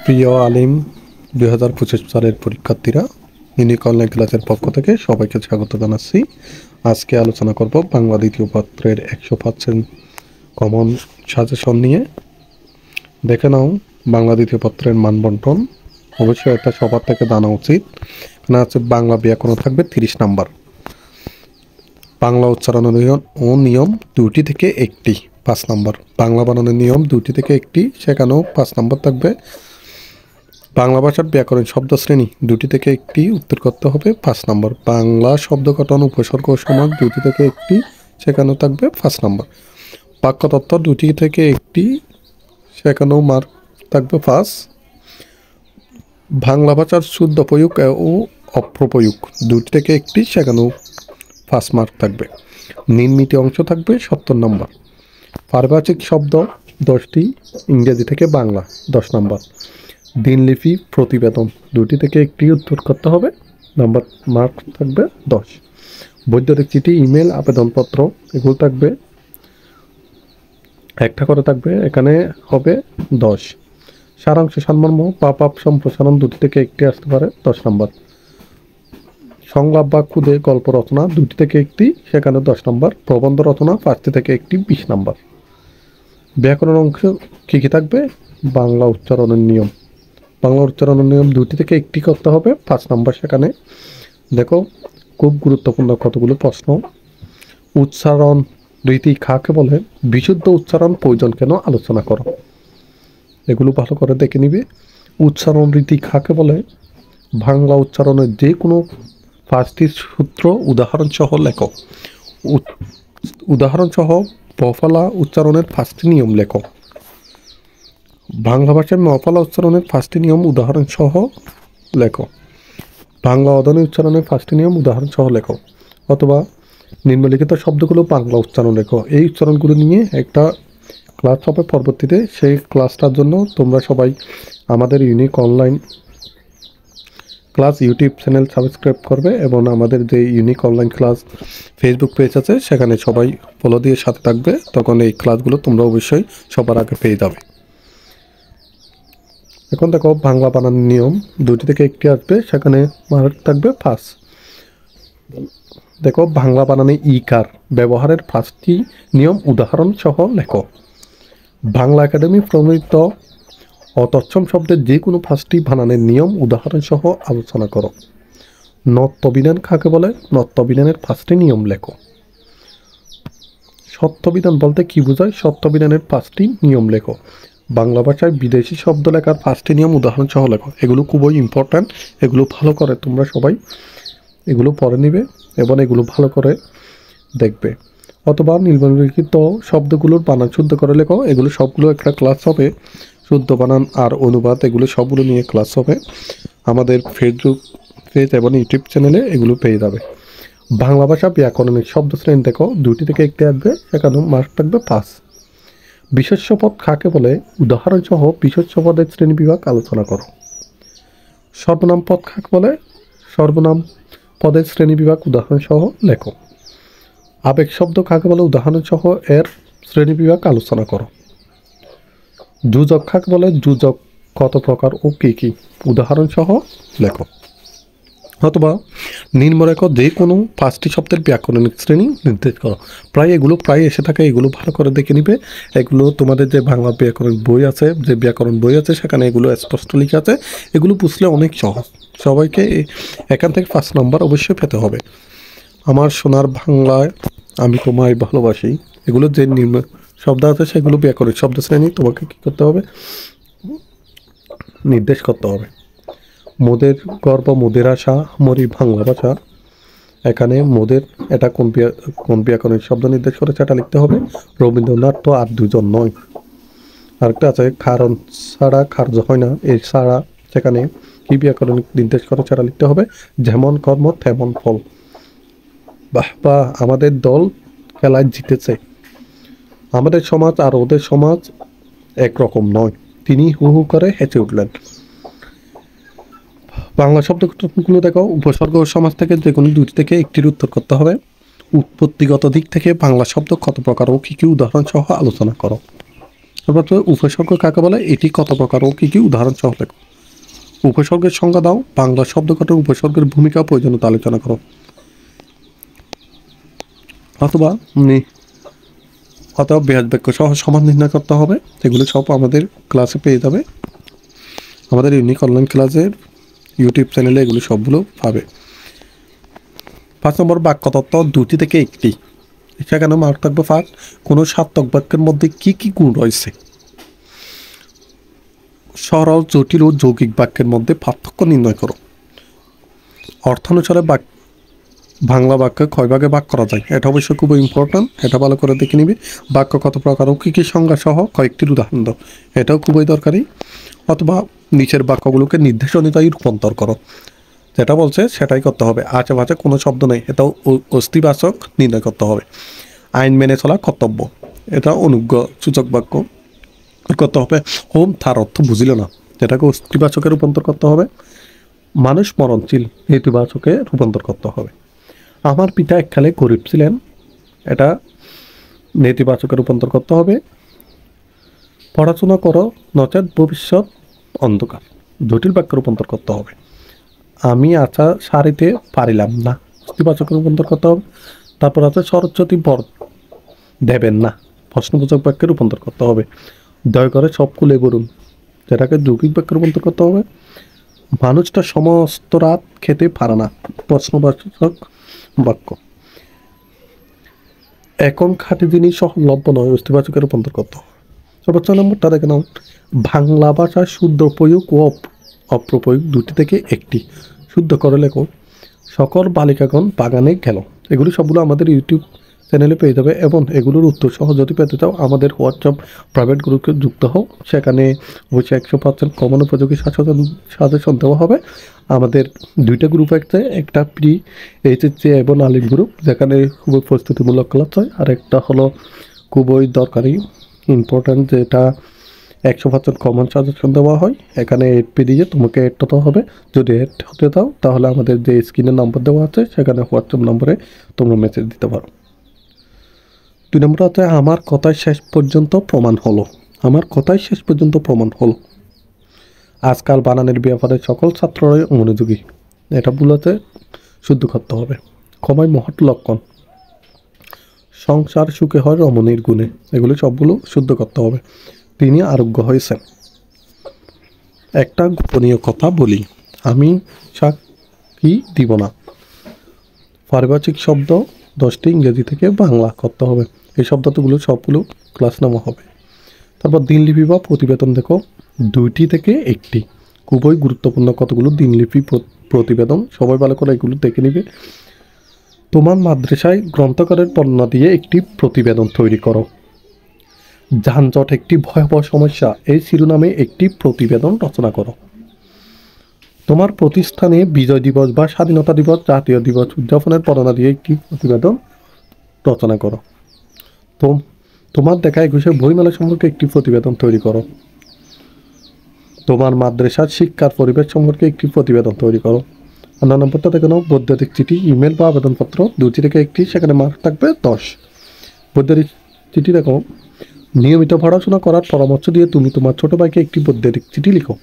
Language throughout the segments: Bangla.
প্রিয় আলিম 2025 সালের পরীক্ষার্থীরা, ইউনিক অনলাইন ক্লাসের পক্ষ থেকে সবাইকে স্বাগত জানাচ্ছি। আজকে আলোচনা করব বাংলা দ্বিতীয় পত্রের 100% কমন সাজেশন নিয়ে। দেখে নাও বাংলা দ্বিতীয় পত্রের মানবন্টন। অবশ্যই এটা সবার থেকে জানা উচিত। এখানে আছে বাংলা ব্যাকরণ থাকবে 30 নাম্বার, বাংলা উচ্চারণ ও নিয়ম 2টি থেকে 1টি 5 নাম্বার, বাংলা বানানের নিয়ম 2টি থেকে 1টি, সেখানেও 5 নাম্বার থাকবে। বাংলা ভাষার ব্যাকরণ শব্দ শ্রেণী 2টি থেকে 1টি উত্তর করতে হবে 5 নাম্বার, বাংলা শব্দ গঠন উপসর্গ ও সমাস 2টি থেকে 1টি, সেখানেও থাকবে 5 নাম্বার, বাক্যতত্ত্ব 2টি থেকে 1টি, সেখানেও মার্ক থাকবে 5। বাংলা ভাষার শুদ্ধ প্রয়োগ ও অপ্রপ্রয়োগ 2টি থেকে 1টি, সেখানেও 5 মার্ক থাকবে। নির্মিত অংশ থাকবে 70 নাম্বার, পারিভাষিক শব্দ 10টি, ইংরেজি থেকে বাংলা 10 নাম্বার, দিনলিপি প্রতিবেদন 2টি থেকে 1টি উত্তর করতে হবে, নাম্বার মার্ক থাকবে 10। বৈদ্যুতিক চিঠি, ইমেল, আবেদনপত্র এগুলো থাকবে একটা করে থাকবে, এখানে হবে 10। সারাংশ সারমর্ম পাপ সম্প্রসারণ 2টি থেকে 1টি আসতে পারে 10 নাম্বার, সংলাপ বা খুদে গল্প রচনা 2টি থেকে 1টি, সেখানে 10 নাম্বার, প্রবন্ধ রচনা 5টি থেকে 1টি 20 নাম্বার। ব্যাকরণ অংশ কী কী থাকবে? বাংলা উচ্চারণের নিয়ম, বাংলা উচ্চারণের নিয়ম 2টি থেকে 1টি করতে হবে 5 নাম্বার। সেখানে দেখো খুব গুরুত্বপূর্ণ কতগুলো প্রশ্ন। উচ্চারণ রীতি কাকে বলে? বিশুদ্ধ উচ্চারণ প্রয়োজন কেন আলোচনা করো। এগুলো ভালো করে দেখে নিবে। উচ্চারণ রীতি কাকে বলে? বাংলা উচ্চারণের যে কোনো 5টি সূত্র উদাহরণ সহ লেখো। উদাহরণ সহ বফলা উচ্চারণের 5টি নিয়ম লেখো। বাংলা ভাষায় মফলা উচ্চারণের 5টি নিয়ম উদাহরণ সহ লেখো। বাংলা অধ্বনি উচ্চারণের 5টি নিয়ম উদাহরণ সহ লেখো। অথবা নিম্নলিখিত শব্দগুলো বাংলা উচ্চারণ লেখো। এই উচ্চারণগুলো নিয়ে একটা ক্লাস হবে পরবর্তীতে। সেই ক্লাসটার জন্য তোমরা সবাই আমাদের unique online class YouTube channel subscribe করবে এবং আমাদের যে unique online class Facebook page আছে সেখানে সবাই ফলো দিয়ে সাথে থাকবে। তখন এই ক্লাসগুলো তোমরা অবশ্যই সবার আগে পেয়ে যাবে। এখন দেখো বাংলা বানানোর নিয়ম 2টি থেকে 1টি আসবে, সেখানে মার্ক থাকবে 5। দেখো বাংলা বানানে ইকার ব্যবহারের 5টি নিয়ম উদাহরণ সহ লেখো। বাংলা একাডেমি প্রণীত অতচ্ছম শব্দের যে কোনো 5টি বানানের নিয়ম উদাহরণ সহ আলোচনা করো। নত্যবিধান কাকে বলে? নত্যবিধানের 5টি নিয়ম লেখো। সত্যবিধান বলতে কি বোঝায়? সত্যবিধানের 5টি নিয়ম লেখো। বাংলা ভাষায় বিদেশি শব্দ লেখার 5টি নিয়ম উদাহরণ সহ লেখো। এগুলো খুবই ইম্পর্ট্যান্ট, এগুলো ভালো করে তোমরা সবাই এগুলো পড়ে নিবে এবং এগুলো ভালো করে দেখবে। অথবা নিম্নলিখিত শব্দগুলোর বানান শুদ্ধ করে লেখো। এগুলো সবগুলো একটা ক্লাস হবে, শুদ্ধ বানান আর অনুবাদ এগুলো সবগুলো নিয়ে ক্লাস হবে। আমাদের ফেসবুক পেজ এবং ইউটিউব চ্যানেলে এগুলো পেয়ে যাবে। বাংলা ভাষা ব্যাকরণিক শব্দ শ্রেণী দেখো 2টি থেকে 1টি আসবে, সেখানেও মার্ক থাকবে 5। বিশেষ্য পদ কাকে বলে? উদাহরণ সহ বিশেষ্য পদের শ্রেণী বিভাগ আলোচনা করো। সর্বনাম পদ কাকে বলে? সর্বনাম পদের শ্রেণী বিভাগ উদাহরণ সহ লেখো। আবেগ শব্দ কাকে বলে? উদাহরণ সহ এর শ্রেণী বিভাগ আলোচনা করো। যোজক কাকে বলে? যোজক কত প্রকার ও কী কী উদাহরণ সহ লেখো। অথবা নিম্নরেখ যে কোনো 5টি শব্দের ব্যাকরণিক শ্রেণী নির্দেশ করো। এগুলো প্রায় এসে থাকে, এগুলো ভালো করে দেখে নিবে। এগুলো তোমাদের যে বাংলা ব্যাকরণ বই আছে, যে ব্যাকরণ বই আছে সেখানে এগুলো স্পষ্ট লেখা আছে। এগুলো বুঝলে অনেক সহজ। সবাইকে এখান থেকে 5 নাম্বার অবশ্যই পেতে হবে। আমার সোনার বাংলায় আমি তোমায় ভালোবাসি, এগুলো যে নিম্ন শব্দ আছে সেগুলো ব্যাকরণিক শব্দ শ্রেণী তোমাকে কী করতে হবে? নির্দেশ করতে হবে। মোদের গর্ব মোদের আশা মরি বাংলা ভাষা, এখানে মোদের এটা কোন ব্যাকরণিক শব্দ নির্দেশ করেছে এটা লিখতে হবে। রবীন্দ্রনাথ তো আর 2জন নয়। আরেকটা আছে কারণ ছাড়া কার্য হয় না, এই ছাড়া সেখানে কি ব্যাকরণিক নির্দেশ করেছে এটা লিখতে হবে। যেমন কর্ম তেমন ফল। বা আমাদের দল খেলায় জিতেছে। আমাদের সমাজ আর ওদের সমাজ একরকম নয়। তিনি হু হু করে হেঁচে উঠলেন। বাংলা শব্দগুলো দেখো উপসর্গ ও সমাজ থেকে যে কোনো 2টি থেকে 1টির উত্তর করতে হবে। উৎপত্তিগত দিক থেকে বাংলা শব্দ কত প্রকার ও কী কী উদাহরণ সহ আলোচনা করো। তারপর উপসর্গ কাকে বলে, এটি কত প্রকার ও কী কী উদাহরণ সহ লেখো। উপসর্গের সংজ্ঞা দাও, বাংলা শব্দকোষে উপসর্গের ভূমিকা প্রয়োজনীয়তা আলোচনা করো। অথবা বৃহৎ বাক্য সহ সমাজ নির্ণয় করতে হবে। এগুলো সব আমাদের ক্লাসে পেয়ে যাবে, আমাদের ইউনিক অনলাইন ক্লাসের ইউটিউব চ্যানেলে এগুলো সবগুলো পাবে। 5 নম্বর বাক্যতত্ত্ব 2টি থেকে 1টি। সেখানে মার্ক থাকবে ফার্স্ট, কোনো সার্থক বাক্যের মধ্যে কি কি গুণ রয়েছে। সরল, জটিল ও যৌগিক বাক্যের মধ্যে পার্থক্য নির্ণয় করো। অর্থানুসারে বাংলা বাক্য কয় ভাগে ভাগ করা যায়, এটা অবশ্যই খুব ইম্পর্ট্যান্ট, এটা ভালো করে দেখে নিবে। বাক্য কত প্রকার ও কী কী সংজ্ঞা সহ কয়েকটির উদাহরণ দাও, এটাও খুবই দরকারি। অথবা নিচের বাক্যগুলোকে নির্দেশ অনুযায়ী রূপান্তর করো, যেটা বলছে সেটাই করতে হবে। আশেপাশে কোনো শব্দ নেই, এটাও অস্তিবাচক নির্ণয় করতে হবে। আইন মেনে চলা কর্তব্য, এটা অনুজ্ঞ সূচক বাক্য করতে হবে। হোম তার অর্থ বুঝিল না, যেটাকে অস্তিবাচকে রূপান্তর করতে হবে। মানুষ মরণশীল, নেতিবাচকে রূপান্তর করতে হবে। আমার পিতা এককালে গরিব ছিলেন, এটা নেতিবাচকে রূপান্তর করতে হবে। পড়াশোনা করো নচেত ভবিষ্যৎ অন্ধকার, জটিল বাক্যে রূপান্তর করতে হবে। আমি আশা সারিতে পারিলাম না, ইতিবাচক রূপান্তর করতে হবে। তারপর আছে সরস্বতী বর দেবেন না, প্রশ্নবোধক বাক্যে রূপান্তর করতে হবে। দয়া করে সব খুলে বলুন, যেটাকে যৌগিক বাক্যে রূপান্তর করতে হবে। মানুষটা সমস্ত রাত খেতে পারে না, প্রশ্নবাচক বাক্য। এখন খাঁটি জিনিস সহলভ্য নয়, অস্তিবাচকে রূপান্তর করতে হবে। সর্বোচ্চ নম্বরটা দেখে নাও, বাংলা ভাষার শুদ্ধ প্রয়োগ ও অপ্রপ্রয়োগ 2টি থেকে 1টি। শুদ্ধ করে লেখো, সকল বালিকাগণ বাগানে গেল। এগুলি সবগুলো আমাদের ইউটিউব চ্যানেলে পেয়ে যাবে, এবং এগুলোর উত্তর সহ যদি পেতে চাও আমাদের হোয়াটসঅ্যাপ প্রাইভেট গ্রুপে যুক্ত হও। সেখানে অবশ্যই 100% কমন উপযোগী সাজেশন দেওয়া হবে। আমাদের 2টা গ্রুপ আছে, একটা প্রি এইচএসসি এবং আলিম গ্রুপ, যেখানে খুবই প্রস্তুতিমূলক ক্লাস হয়, আর একটা হলো খুবই দরকারি ইম্পর্ট্যান্ট, যেটা 100% কমন সাজেশন দেওয়া হয়। এখানে এড পে দিয়ে তোমাকে এড হতে হবে। যদি এড হতে দাও তাহলে আমাদের যে স্ক্রিনে নাম্বার দেওয়া আছে সেখানে হোয়াটসঅ্যাপ নম্বরে তোমরা মেসেজ দিতে পারো। 2 নম্বর হচ্ছে আমার কথাই শেষ পর্যন্ত প্রমাণ হলো। আমার কথাই শেষ পর্যন্ত প্রমাণ হলো। আজকাল বানানের ব্যাপারে সকল ছাত্ররাই মনোযোগী, এটা বলতে শুদ্ধ করতে হবে। ক্ষমায় মহৎ লক্ষণ, সংসার সুখে হয় রমণীর গুণে, এগুলো সবগুলো শুদ্ধ করতে হবে। তিনি আরোগ্য হয়েছেন। একটা গোপনীয় কথা বলি, আমি সাক্ষী দিব না। পারিভাষিক শব্দ 10টি ইংরেজি থেকে বাংলা করতে হবে। এই শব্দগুলো সবগুলো ক্লাস নেওয়া হবে। তারপর দিনলিপি বা প্রতিবেদন দেখো, 2টি থেকে 1টি। খুবই গুরুত্বপূর্ণ কতগুলো দিনলিপি প্রতিবেদন, সবাই ভালো করে এগুলো দেখে নিবে। তোমার মাদ্রাসায় গ্রন্থকারের বর্ণনা দিয়ে একটি প্রতিবেদন তৈরি করো। যানজট একটি ভয়াবহ সমস্যা, এই শিরোনামে একটি প্রতিবেদন রচনা করো। তোমার প্রতিষ্ঠানে বিজয় দিবস বা স্বাধীনতা দিবস, জাতীয় দিবস উদযাপনের বর্ণনা দিয়ে একটি প্রতিবেদন রচনা করো। তোমার দেখা 21শে বইমেলা সম্পর্কে একটি প্রতিবেদন তৈরি করো। তোমার মাদ্রাসার শিক্ষার পরিবেশ সম্পর্কে একটি প্রতিবেদন তৈরি করো। 9 নম্বরটা দেখে নাও, বৈদ্যুতিক চিঠি, ইমেল বা আবেদনপত্র 2টি থেকে 1টি, সেখানে মার্ক থাকবে 10। বৈদ্যুতিক চিঠি দেখো, নিয়মিত পড়াশোনা করার পরামর্শ দিয়ে তুমি তোমার ছোট ভাইকে একটি বৈদ্যুতিক চিঠি লিখো।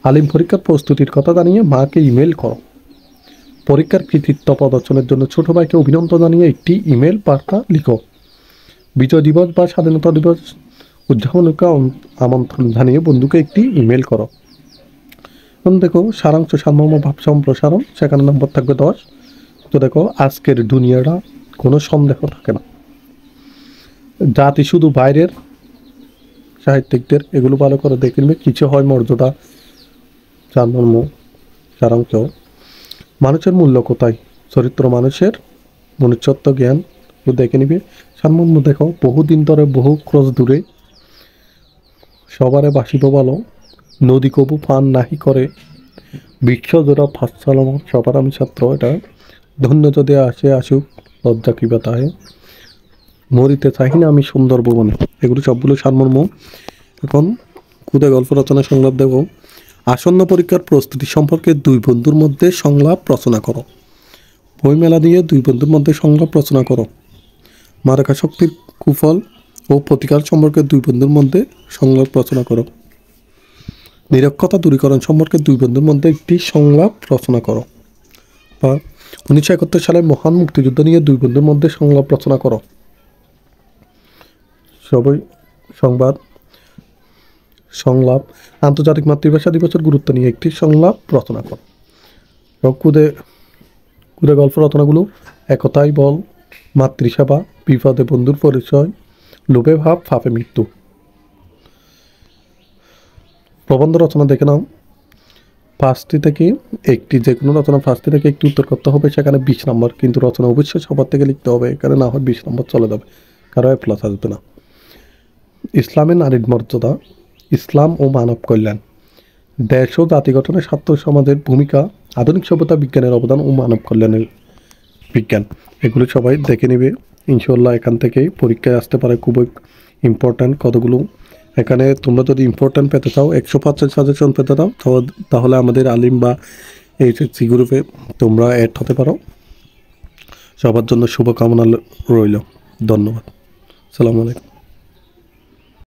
আলিম পরীক্ষার প্রস্তুতির কথা জানিয়ে মাকে ইমেল করো। পরীক্ষার কৃতিত্ব প্রদর্শনের জন্য ছোট ভাইকে অভিনন্দন জানিয়ে একটি ইমেল বার্তা লিখো। বিজয় দিবস বা স্বাধীনতা দিবস উদযাপনকে আমন্ত্রণ জানিয়ে বন্ধুকে একটি ইমেল করো। এখন দেখো সারাংশ, সারমর্ম, ভাব সম্প্রসারণ, সেখানে নম্বর থাকবে 10। তো দেখো আজকের দুনিয়াটা কোনো সন্দেহ থাকে না, জাতি শুধু বাইরের সাহিত্যিকদের, এগুলো ভালো করে দেখে নিবে। কিছু হয় মর্যাদা, সারমর্ম, সারাংশ। মানুষের মূল্য কোথায়, চরিত্র, মানুষের মনুষ্যত্ব, জ্ঞান দেখে নিবে। সারমর্ম দেখো, বহুদিন ধরে বহু ক্রস দূরে সবারে বাসিব ভালো, নদী কবু পান নাহি করে, বিশ্বজোড়া ফাঁসালাম সবার আমি ছাত্র, এটা ধন্য যদি আসে আসুক, লজ্জা কিবা তাহে, মরিতে চাহি না আমি সুন্দর ভুবনে, এগুলো সবগুলো সারমর্ম। এখন খুদে গল্প রচনা সংলাপ দেব। আসন্ন পরীক্ষার প্রস্তুতি সম্পর্কে 2 বন্ধুর মধ্যে সংলাপ রচনা করো। বইমেলা দিয়ে 2 বন্ধুর মধ্যে সংলাপ রচনা করো। মাদকাসক্তির কুফল, ও প্রতিকার সম্পর্কে দুই বন্ধুর মধ্যে সংলাপ রচনা করো। নিরক্ষরতা দূরীকরণ সম্পর্কে দুই বন্ধুর মধ্যে একটি সংলাপ রচনা করো। বা 1971 সালে মহান মুক্তিযুদ্ধ নিয়ে দুই বন্ধুর মধ্যে সংলাপ রচনা করো। সবাই সংবাদ সংলাপ আন্তর্জাতিক মাতৃভাষা দিবসের গুরুত্ব নিয়ে একটি সংলাপ রচনা করো। কুদে কুদে গল্প রচনাগুলো একতাই বল, মাতৃসেবা, বিপদে বন্ধুর পরিচয়, লোভে ভাব, ফাপে মৃত্যু। প্রবন্ধ রচনা দেখে নাও। 5টি থেকে একটি, যে কোনো রচনা 5টি থেকে একটি উত্তর করতে হবে, সেখানে 20 নম্বর, কিন্তু রচনা অবশ্যই সবার থেকে লিখতে হবে, এখানে না হয় 20 নম্বর চলে যাবে, কারো A+ আসবে না। ইসলামে নারীর মর্যাদা, ইসলাম ও মানব কল্যাণ, দেশ ও জাতি গঠনে ছাত্র সমাজের ভূমিকা, আধুনিক সভ্যতা, বিজ্ঞানের অবদান ও মানব কল্যাণের বিজ্ঞান। এগুলো সবাই দেখে নেবে, ইনশাল্লাহ এখান থেকেই পরীক্ষায় আসতে পারে। খুবই ইম্পর্ট্যান্ট কতগুলো। এখানে তোমরা যদি ইম্পর্ট্যান্ট পেতে চাও, 100% সাজেশন পেতে চাও, তাহলে আমাদের আলিম বা HSC গ্রুপে তোমরা অ্যাড হতে পারো। সবার জন্য শুভকামনা রইল। ধন্যবাদ। আসসালামু আলাইকুম।